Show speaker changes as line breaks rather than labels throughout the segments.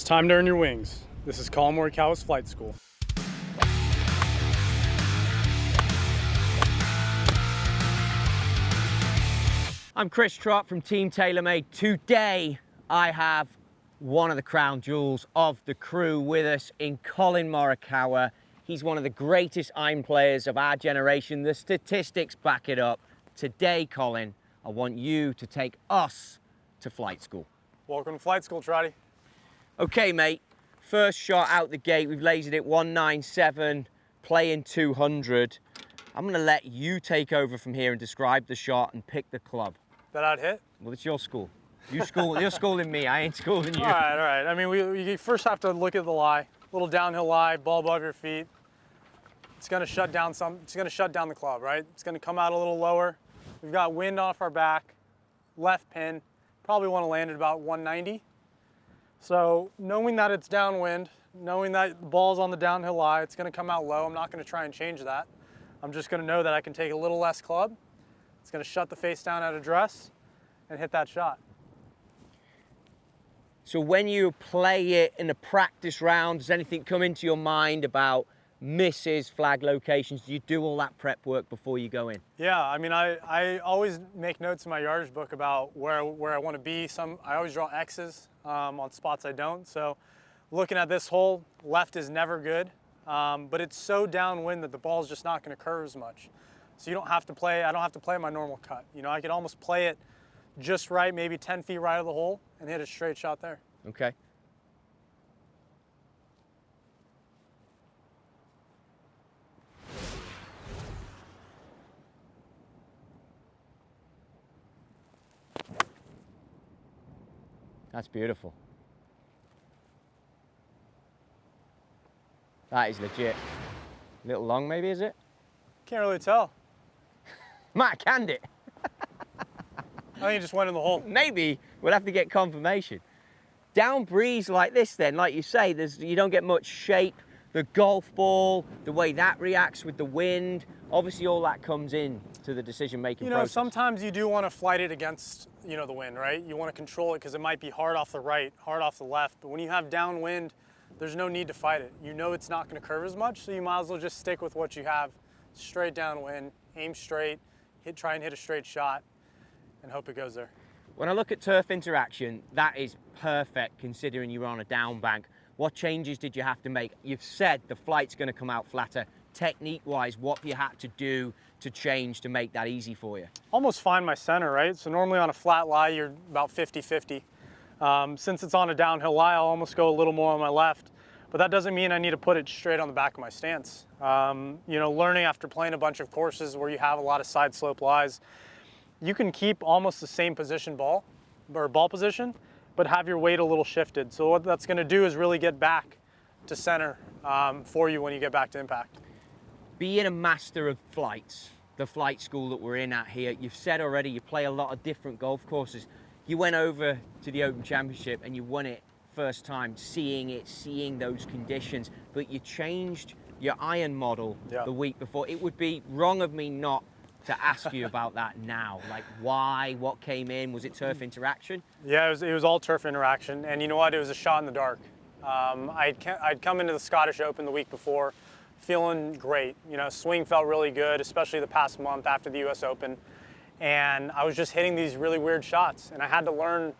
It's time to earn your wings. This is Collin Morikawa's Flight School.
I'm Chris Trott from Team TaylorMade. Today, I have one of the crown jewels of the crew with us in Collin Morikawa. He's one of the greatest iron players of our generation. The statistics back it up. Today, Collin, I want you to take us to flight school.
Welcome to Flight School, Trotty.
Okay, mate. First shot out the gate, we've lasered it 197, playing 200. I'm going to let you take over from here and describe the shot and pick the club.
That I'd hit?
Well, it's your school. You're schooling me. I ain't schooling you.
All right. I mean, we first have to look at the lie. Little downhill lie, ball above your feet. It's going to shut down It's going to shut down the club, right? It's going to come out a little lower. We've got wind off our back, left pin. Probably want to land at about 190. So knowing that it's downwind, knowing that the ball's on the downhill lie, it's going to come out low. I'm not going to try and change that. I'm just going to know that I can take a little less club. It's going to shut the face down at address and hit that shot.
So when you play it in a practice round, does anything come into your mind about misses, flag locations? Do you do all that prep work before you go in?
Yeah, I mean, I always make notes in my yardage book about where I want to be. I always draw X's on spots I don't. So looking at this hole, left is never good, but it's so downwind that the ball's just not going to curve as much. So you don't have to play, I don't have to play my normal cut. You know, I could almost play it just right, maybe 10 feet right of the hole and hit a straight shot there.
Okay. That's beautiful. That is legit. A little long maybe, is it?
Can't really tell.
Might have canned it.
I think it just went in the hole.
Maybe. We'll have to get confirmation. Down breeze like this then, like you say, you don't get much shape. The golf ball, the way that reacts with the wind, obviously all that comes in to the decision-making process.
Sometimes you do want to flight it against, the wind, right? You want to control it because it might be hard off the right, hard off the left. But when you have downwind, there's no need to fight it. You know it's not going to curve as much, so you might as well just stick with what you have. Straight downwind, aim straight, try and hit a straight shot, and hope it goes there.
When I look at turf interaction, that is perfect considering you're on a down bank. What changes did you have to make? You've said the flight's going to come out flatter. Technique-wise, what have you had to do to change to make that easy for you?
Almost find my center, right? So normally on a flat lie, you're about 50-50. Since it's on a downhill lie, I'll almost go a little more on my left. But that doesn't mean I need to put it straight on the back of my stance. Learning after playing a bunch of courses where you have a lot of side slope lies, you can keep almost the same ball position, but have your weight a little shifted. So what that's going to do is really get back to center for you when you get back to impact.
Being a master of flights, the flight school that we're in at here, you've said already you play a lot of different golf courses. You went over to the Open Championship and you won it first time, seeing those conditions, but you changed your iron model the week before. It would be wrong of me not to ask you about that now. Like why, what came in? Was it turf interaction?
Yeah, it was all turf interaction. And you know what? It was a shot in the dark. I'd come into the Scottish Open the week before feeling great. Swing felt really good, especially the past month after the US Open. And I was just hitting these really weird shots. And I had to learn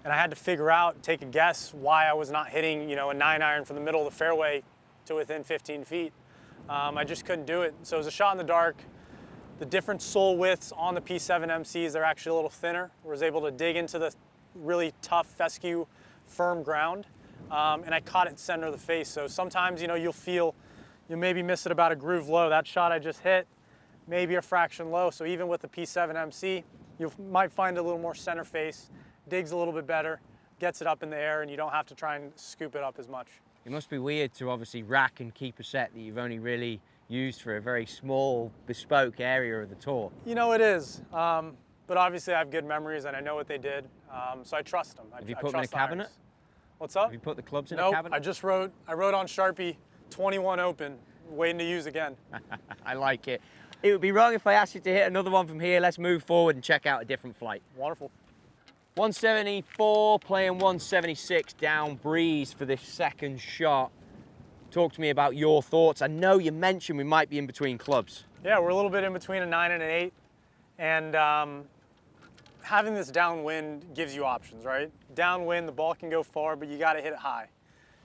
and I had to figure out, take a guess why I was not hitting, a 9-iron from the middle of the fairway to within 15 feet. I just couldn't do it. So it was a shot in the dark. The different sole widths on the P7 MCs, they're actually a little thinner. I was able to dig into the really tough fescue, firm ground, and I caught it center of the face. So sometimes, you'll maybe miss it about a groove low. That shot I just hit, maybe a fraction low. So even with the P7 MC, you might find a little more center face, digs a little bit better, gets it up in the air, and you don't have to try and scoop it up as much.
It must be weird to obviously rack and keep a set that you've only really used for a very small, bespoke area of the tour.
It is. But obviously I have good memories and I know what they did, so I trust them.
Have you put them in a cabinet?
Irons. What's up?
Have you put the clubs in
Nope,
a cabinet?
I wrote on Sharpie 21 open, waiting to use again.
I like it. It would be wrong if I asked you to hit another one from here. Let's move forward and check out a different flight.
Wonderful.
174, playing 176 down breeze for this second shot. Talk to me about your thoughts. I know you mentioned we might be in between clubs.
Yeah, we're a little bit in between a 9 and an 8. And having this downwind gives you options, right? Downwind, the ball can go far, but you got to hit it high.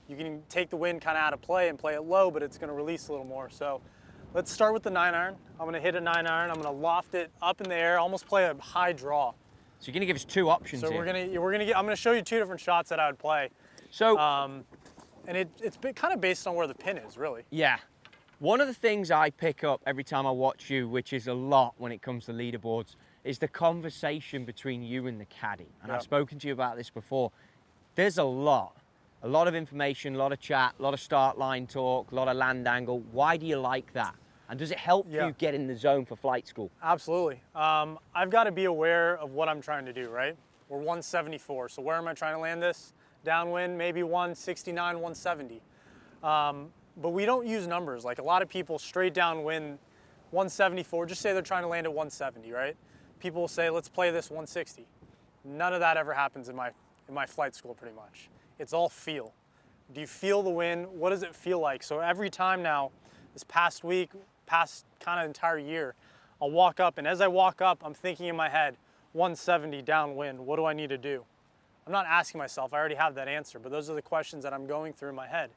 You can take the wind kind of out of play and play it low, but it's going to release a little more. So let's start with the 9-iron. I'm going to hit a 9-iron. I'm going to loft it up in the air, almost play a high draw.
So you're going to give us two options
So
here.
I'm going to show you two different shots that I would play.
So,
and it's kind of based on where the pin is, really.
yeah. One of the things I pick up every time I watch you, which is a lot when it comes to leaderboards, is the conversation between you and the caddy. And I've spoken to you about this before. There's a lot of information, a lot of chat, a lot of start line talk, a lot of land angle. Why do you like that? And does it help you get in the zone for flight school?
Absolutely. I've got to be aware of what I'm trying to do, right? We're 174, so where am I trying to land this? Downwind, maybe 169, 170. But we don't use numbers. Like a lot of people straight downwind 174, just say they're trying to land at 170, right? People will say, let's play this 160. None of that ever happens in my flight school pretty much. It's all feel. Do you feel the wind? What does it feel like? So every time now, this past week, past kind of entire year, I'll walk up, and as I walk up, I'm thinking in my head, 170 downwind, what do I need to do? I'm not asking myself, I already have that answer, but those are the questions that I'm going through in my head.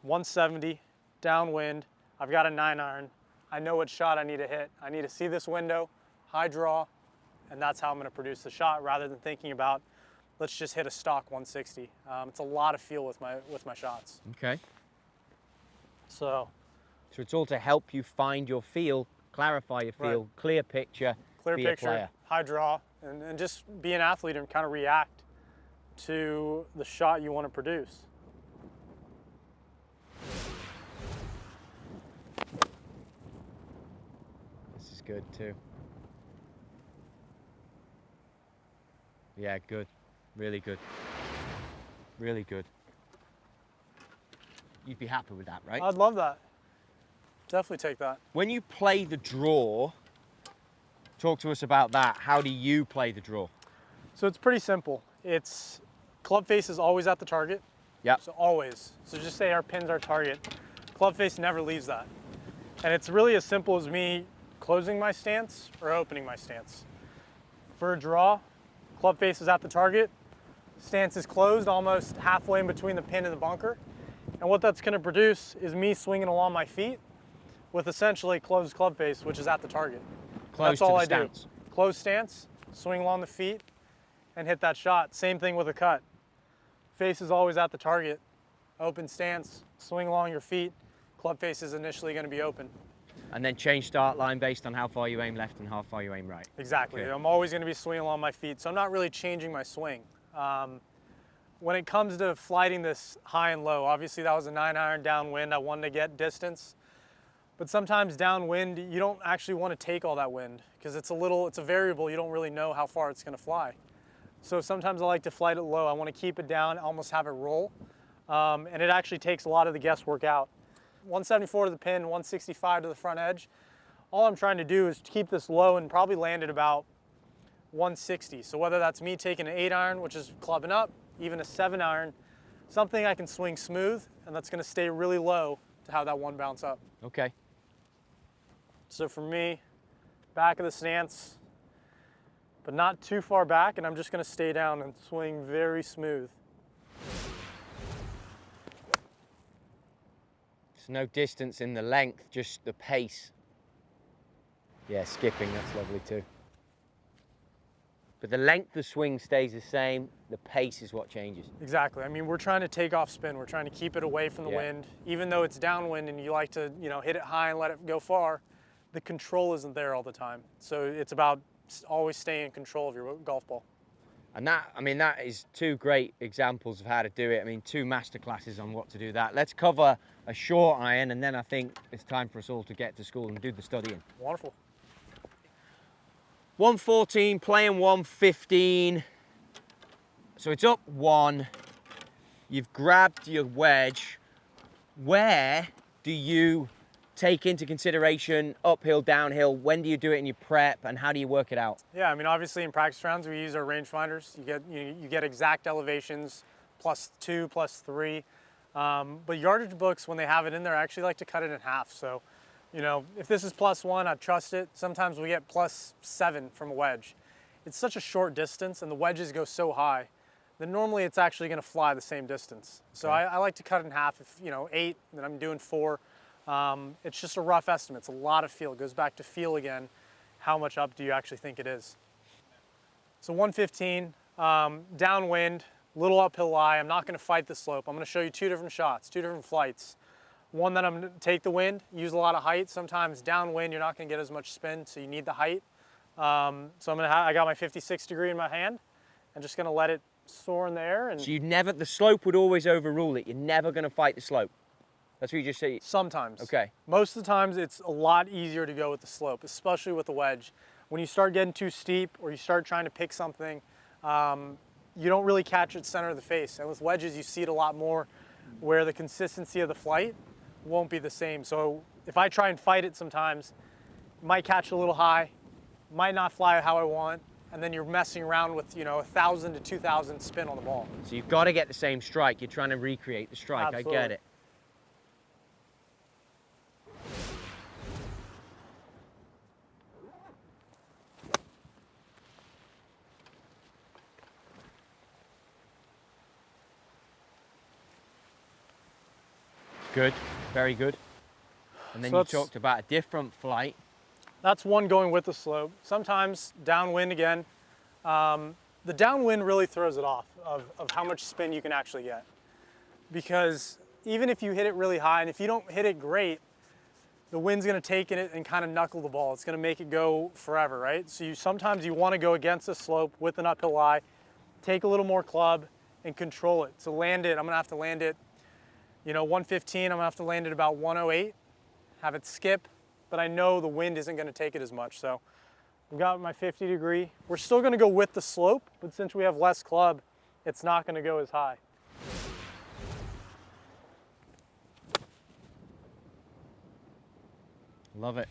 170, downwind, I've got a 9-iron, I know what shot I need to hit. I need to see this window, high draw, and that's how I'm gonna produce the shot rather than thinking about, let's just hit a stock 160. It's a lot of feel with my shots.
Okay.
So
it's all to help you find your feel, clarify your feel, clear picture,
clear
be
picture,
a player.
high draw, and just be an athlete and kind of react to the shot you want to produce.
This is good too. Yeah, good. Really good. Really good. You'd be happy with that, right?
I'd love that. Definitely take that.
When you play the draw, talk to us about that. How do you play the draw?
So it's pretty simple. It's club face is always at the target.
Yeah.
So always. So just say our pin's our target. Club face never leaves that. And it's really as simple as me closing my stance or opening my stance. For a draw, club face is at the target. Stance is closed almost halfway in between the pin and the bunker. And what that's going to produce is me swinging along my feet with essentially closed club face, which is at the target. That's all I do. Closed stance, swing along the feet, and hit that shot. Same thing with a cut. Face is always at the target. Open stance, swing along your feet. Club face is initially going to be open.
And then change start line based on how far you aim left and how far you aim right.
Exactly.
Okay.
I'm always going to be swinging along my feet, so I'm not really changing my swing. When it comes to flighting this high and low, obviously that was a 9-iron downwind. I wanted to get distance. But sometimes downwind, you don't actually want to take all that wind because it's a variable. You don't really know how far it's going to fly. So sometimes I like to flight it low. I want to keep it down, almost have it roll. And it actually takes a lot of the guesswork out. 174 to the pin, 165 to the front edge. All I'm trying to do is keep this low and probably land at about 160. So whether that's me taking an 8-iron, which is clubbing up, even a 7-iron, something I can swing smooth, and that's going to stay really low to have that one bounce up.
Okay.
So for me, back of the stance, but not too far back, and I'm just going to stay down and swing very smooth.
There's no distance in the length, just the pace. Yeah, skipping, that's lovely too. But the length of swing stays the same, the pace is what changes.
Exactly. I mean, we're trying to take off spin. We're trying to keep it away from the wind. Even though it's downwind and you like to, hit it high and let it go far, the control isn't there all the time. So it's about always staying in control of your golf ball.
And that is two great examples of how to do it. I mean, two masterclasses on what to do that. Let's cover a short iron, and then I think it's time for us all to get to school and do the studying.
Wonderful.
114, playing 115. So it's up 1. You've grabbed your wedge. Where do you take into consideration uphill, downhill? When do you do it in your prep, and how do you work it out?
Yeah, I mean, obviously in practice rounds, we use our rangefinders. You get exact elevations, +2, +3. But yardage books, when they have it in there, I actually like to cut it in half. So, you know, if this is +1, I'd trust it. Sometimes we get +7 from a wedge. It's such a short distance, and the wedges go so high that normally it's actually going to fly the same distance. So
Okay.
I like to cut it in half. If, you know, 8, then I'm doing 4. It's just a rough estimate. It's a lot of feel. It goes back to feel again. How much up do you actually think it is? So 115, downwind, little uphill lie. I'm not going to fight the slope. I'm going to show you 2 different shots, 2 different flights. One that I'm going to take the wind, use a lot of height. Sometimes downwind, you're not going to get as much spin, so you need the height. So I got my 56 degree in my hand. I'm just going to let it soar in the air. And
So the slope would always overrule it. You're never going to fight the slope. That's what you just say.
sometimes.
Okay.
Most of the times it's a lot easier to go with the slope, especially with the wedge. When you start getting too steep or you start trying to pick something, you don't really catch it center of the face. And with wedges, you see it a lot more where the consistency of the flight won't be the same. So if I try and fight it sometimes, it might catch a little high, might not fly how I want, and then you're messing around with, you know, 1,000 to 2,000 spin on the ball.
So you've got to get the same strike. You're trying to recreate the strike.
Absolutely.
I get it. Good, very good. And then
So
you
that's-
talked about a different flight.
That's one going with the slope. Sometimes downwind again. The downwind really throws it off of how much spin you can actually get. Because even if you hit it really high, and if you don't hit it great, the wind's gonna take it and kind of knuckle the ball. It's gonna make it go forever, right? So sometimes you wanna go against the slope with an uphill lie, take a little more club and control it. So land it, I'm gonna have to land it, you know, 115, I'm gonna have to land it about 108, have it skip, but I know the wind isn't gonna take it as much. So I've got my 50 degree. We're still gonna go with the slope, but since we have less club, it's not gonna go as high.
Love it.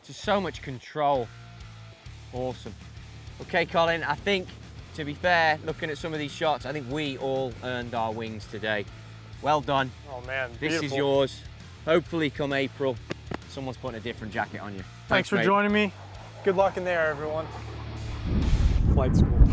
Just so much control. Awesome. Okay, Collin, I think, to be fair, looking at some of these shots, I think we all earned our wings today. Well done.
Oh man,
This
beautiful.
is yours. Hopefully come April, someone's putting a different jacket on you.
Thanks for
mate.
joining me. Good luck in there, everyone. Flight school.